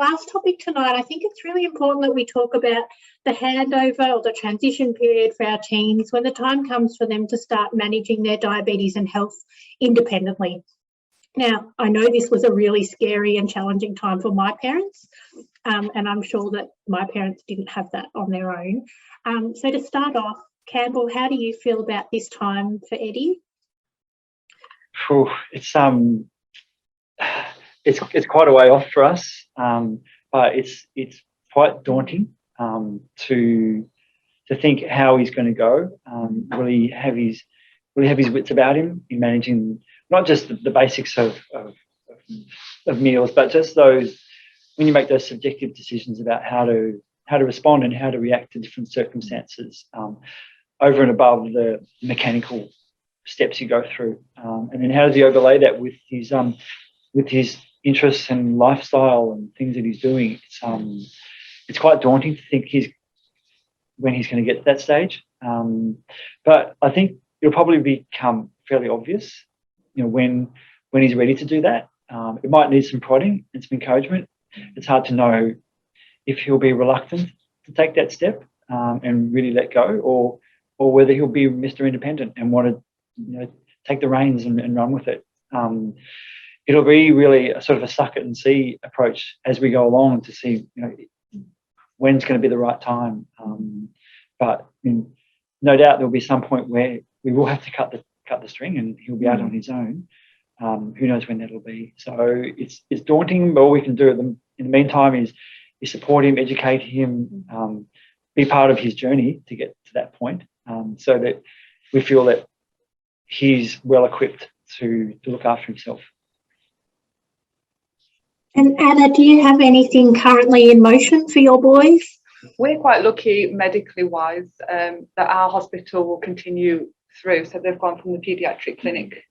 last topic tonight, I think it's really important that we talk about the handover or the transition period for our teens when the time comes for them to start managing their diabetes and health independently. Now, I know this was a really scary and challenging time for my parents, and I'm sure that my parents didn't have that on their own. So to start off, Campbell, how do you feel about this time for Eddie? It's quite a way off for us, but it's quite daunting to think how he's going to go. Really have his wits about him in managing not just the basics of meals, but just those when you make those subjective decisions about how to respond and how to react to different circumstances, over and above the mechanical steps you go through, and then how does he overlay that with his interests and lifestyle and things that he's doing. It's quite daunting to think when he's going to get to that stage, but I think it'll probably become fairly obvious, when he's ready to do that. It might need some prodding and some encouragement. It's hard to know if he'll be reluctant to take that step and really let go, or whether he'll be Mr. Independent and want to take the reins and run with it. It'll be really a sort of a suck it and see approach as we go along to see when's going to be the right time. But no doubt there'll be some point where we will have to cut the string and he'll be out on his own. Who knows when that'll be? So it's daunting, but all we can do in the meantime is support him, educate him, be part of his journey to get to that point, so that we feel that he's well equipped to look after himself. And Anna, do you have anything currently in motion for your boys? We're quite lucky medically wise that our hospital will continue through. So they've gone from the paediatric clinic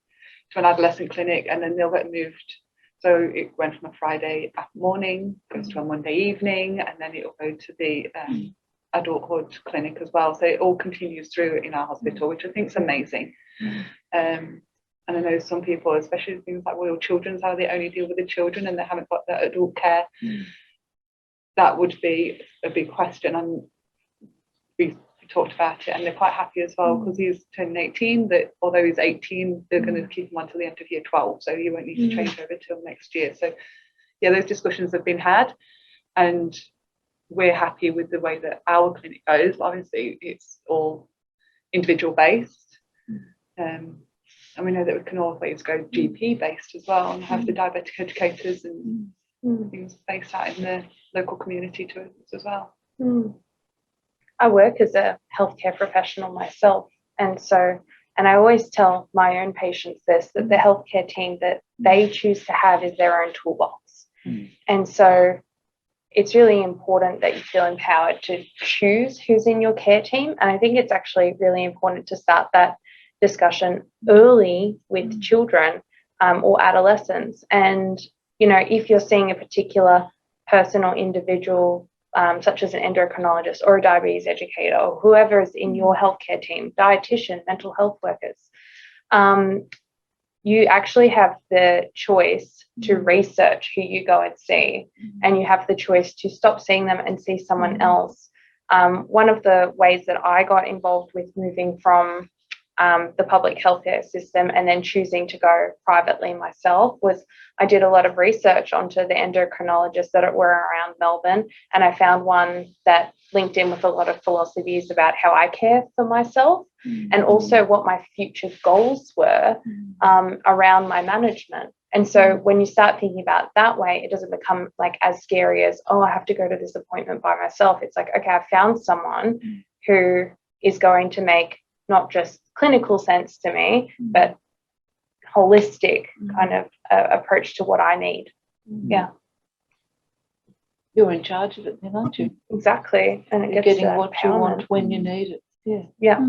to an adolescent clinic, and then they'll get moved. So it went from a Friday morning, goes to a Monday evening, and then it'll go to the adulthood clinic as well. So it all continues through in our hospital, which I think is amazing. And I know some people, especially things like royal children's, how they only deal with the children and they haven't got that adult care. That would be a big question, and we talked about it, and they're quite happy as well because he's turning 18, that although he's 18, they're going to keep him until the end of year 12, so he won't need to change over till next year. So yeah, those discussions have been had, and we're happy with the way that our clinic goes. Obviously it's all individual based, and we know that we can always go GP based as well and have the diabetic educators and things based out in the local community to us as well. I work as a healthcare professional myself, and I always tell my own patients this, that the healthcare team that they choose to have is their own toolbox. And so it's really important that you feel empowered to choose who's in your care team. And I think it's actually really important to start that discussion early with children or adolescents. And, if you're seeing a particular person or individual, such as an endocrinologist or a diabetes educator or whoever is in your healthcare team, dietitian, mental health workers, you actually have the choice to research who you go and see, and you have the choice to stop seeing them and see someone else. One of the ways that I got involved with moving from the public healthcare system and then choosing to go privately myself was I did a lot of research onto the endocrinologists that were around Melbourne, and I found one that linked in with a lot of philosophies about how I care for myself and also what my future goals were around my management. And so when you start thinking about it that way, it doesn't become like as scary as, I have to go to this appointment by myself. It's like, okay, I found someone who is going to make not just clinical sense to me, but holistic kind of approach to what I need. Yeah. You're in charge of it then, aren't you? Exactly. And you're getting what you want when you need it. Yeah.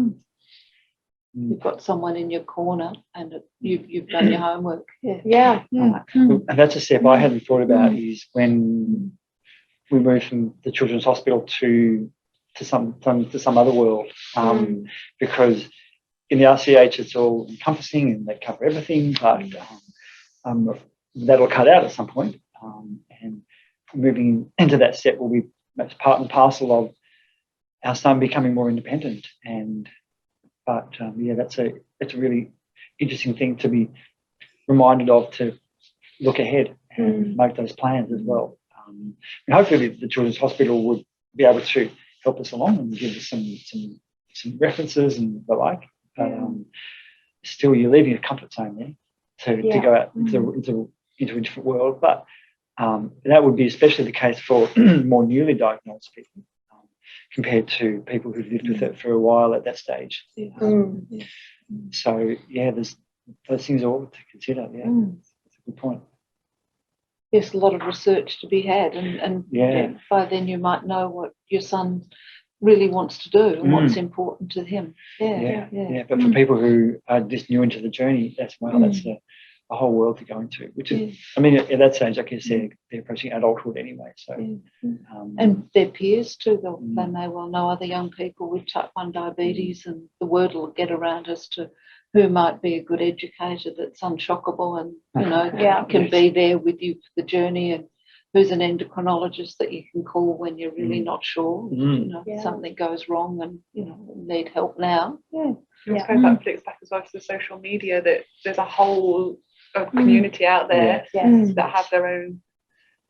You've got someone in your corner and you've done your homework. Yeah. And that's a step I hadn't thought about, is when we moved from the Children's Hospital to some other world, because in the RCH it's all encompassing and they cover everything, but that'll cut out at some point. And moving into that step will be that's part and parcel of our son becoming more independent. That's a really interesting thing to be reminded of, to look ahead and make those plans as well. And hopefully the Children's Hospital would be able to help us along and give us some references and the like. But still, you're leaving a comfort zone there to go out into a different world. But that would be especially the case for more newly diagnosed people compared to people who've lived with it for a while at that stage. So, there's those things are all to consider. That's a good point. There's a lot of research to be had, and by then you might know what your son really wants to do and what's important to him. But for people who are just new into the journey, that's a whole world to go into, which is, I mean, at that stage, like you said, they're approaching adulthood anyway. So, and their peers too, they may well know other young people with type 1 diabetes, and the word will get around as to who might be a good educator that's unshockable and, can be there with you for the journey, and who's an endocrinologist that you can call when you're really not sure, something goes wrong and, need help now. I suppose that flicks back as well to the social media, that there's a whole community out there that have their own.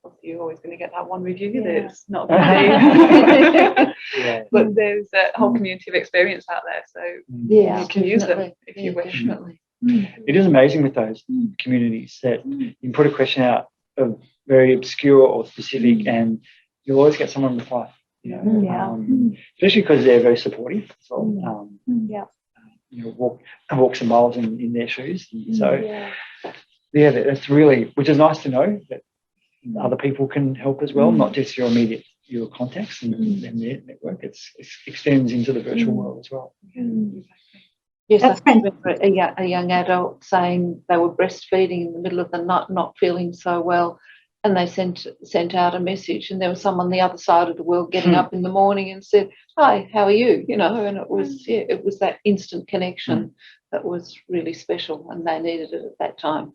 Obviously, you're always going to get that one review that's not a good but there's a whole community of experience out there, so you can use them if you wish. Definitely. It is amazing with those communities that you can put a question out of very obscure or specific, and you'll always get someone reply. Especially because they're very supportive as well. Walk some miles in their shoes. So that's really, which is nice to know that other people can help as well, not just your immediate contacts and their network. It extends into the virtual world as well. Yes, I remember a young adult saying they were breastfeeding in the middle of the night, not feeling so well, and they sent out a message, and there was someone on the other side of the world getting up in the morning and said, "Hi, how are you?" And it was that instant connection that was really special, and they needed it at that time.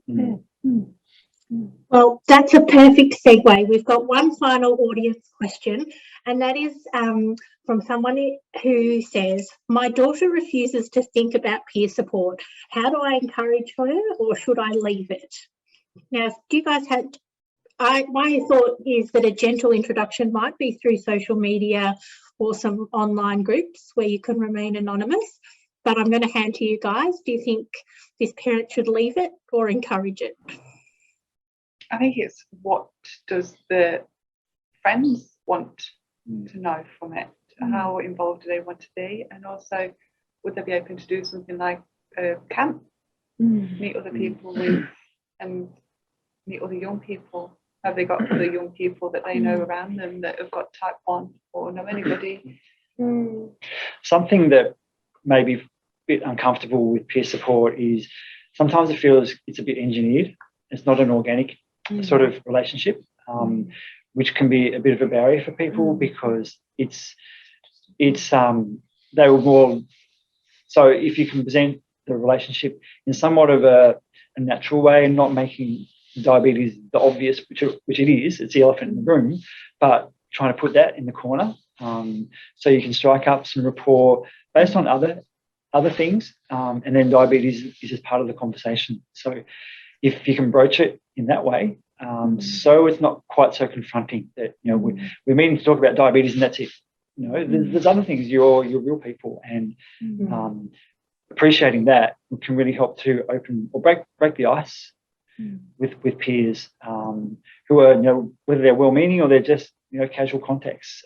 Well, that's a perfect segue. We've got one final audience question, and that is from someone who says, "My daughter refuses to think about peer support. How do I encourage her, or should I leave it?" Now, do you guys have... my thought is that a gentle introduction might be through social media or some online groups where you can remain anonymous, but I'm going to hand to you guys. Do you think this parent should leave it or encourage it? I think it's, what does the friends want to know from it? How involved do they want to be? And also, would they be open to do something like a camp? Meet other people and meet other young people. Have they got other young people that they know around them that have got type 1 or know anybody? Something that may be a bit uncomfortable with peer support is sometimes it feels it's a bit engineered. It's not an organic sort of relationship, which can be a bit of a barrier for people, because it's they will more. So if you can present the relationship in somewhat of a natural way and not making diabetes the obvious, which it is, it's the elephant in the room, but trying to put that in the corner, so you can strike up some rapport based on other things, and then diabetes is just part of the conversation. So if you can broach it in that way, so it's not quite so confronting that we're meaning to talk about diabetes and that's it. There's other things. You're real people, and appreciating that can really help to open or break the ice with peers who are, whether they're well-meaning or they're just casual contacts.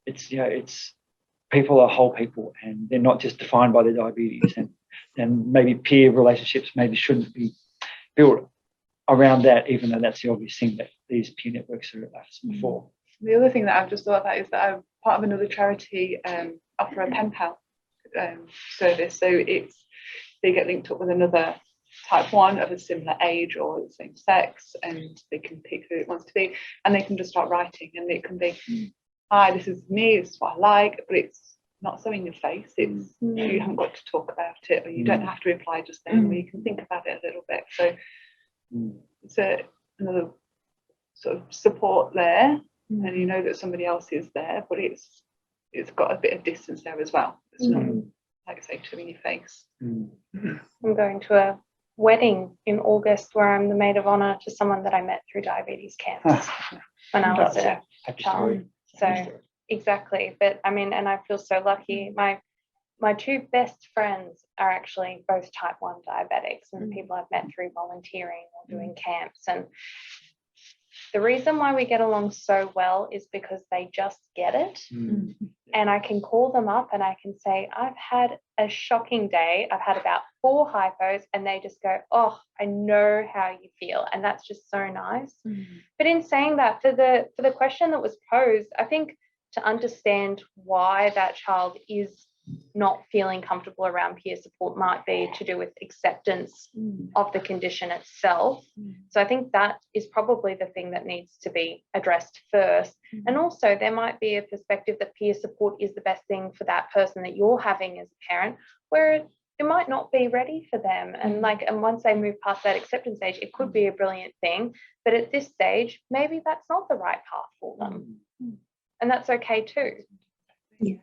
It's people are whole people, and they're not just defined by their diabetes, and maybe peer relationships maybe shouldn't be built around that, even though that's the obvious thing that these peer networks are for. The other thing that I've just thought about is that I'm part of another charity offer a pen pal service. So they get linked up with another type 1 of a similar age or the same sex, and they can pick who it wants to be, and they can just start writing, and it can be, "Hi, this is me, this is what I like," but it's not so in your face. It's you haven't got to talk about it, or you don't have to reply just then, or you can think about it a little bit. So it's another sort of support there, and you know that somebody else is there, but it's got a bit of distance there as well. It's not, like I say, to in your face. I'm going to a wedding in August where I'm the maid of honour to someone that I met through diabetes camps when I was a child. So exactly, but I mean, and I feel so lucky. My two best friends are actually both type 1 diabetics and people I've met through volunteering or doing camps. And the reason why we get along so well is because they just get it. And I can call them up and I can say, I've had a shocking day. I've had about 4 hypos, and they just go, oh, I know how you feel. And that's just so nice. But in saying that, for the question that was posed, I think to understand why that child is not feeling comfortable around peer support might be to do with acceptance of the condition itself. So I think that is probably the thing that needs to be addressed first. And also there might be a perspective that peer support is the best thing for that person that you're having as a parent, where it might not be ready for them. And once they move past that acceptance stage, it could be a brilliant thing. But at this stage, maybe that's not the right path for them. And that's okay too. Yeah.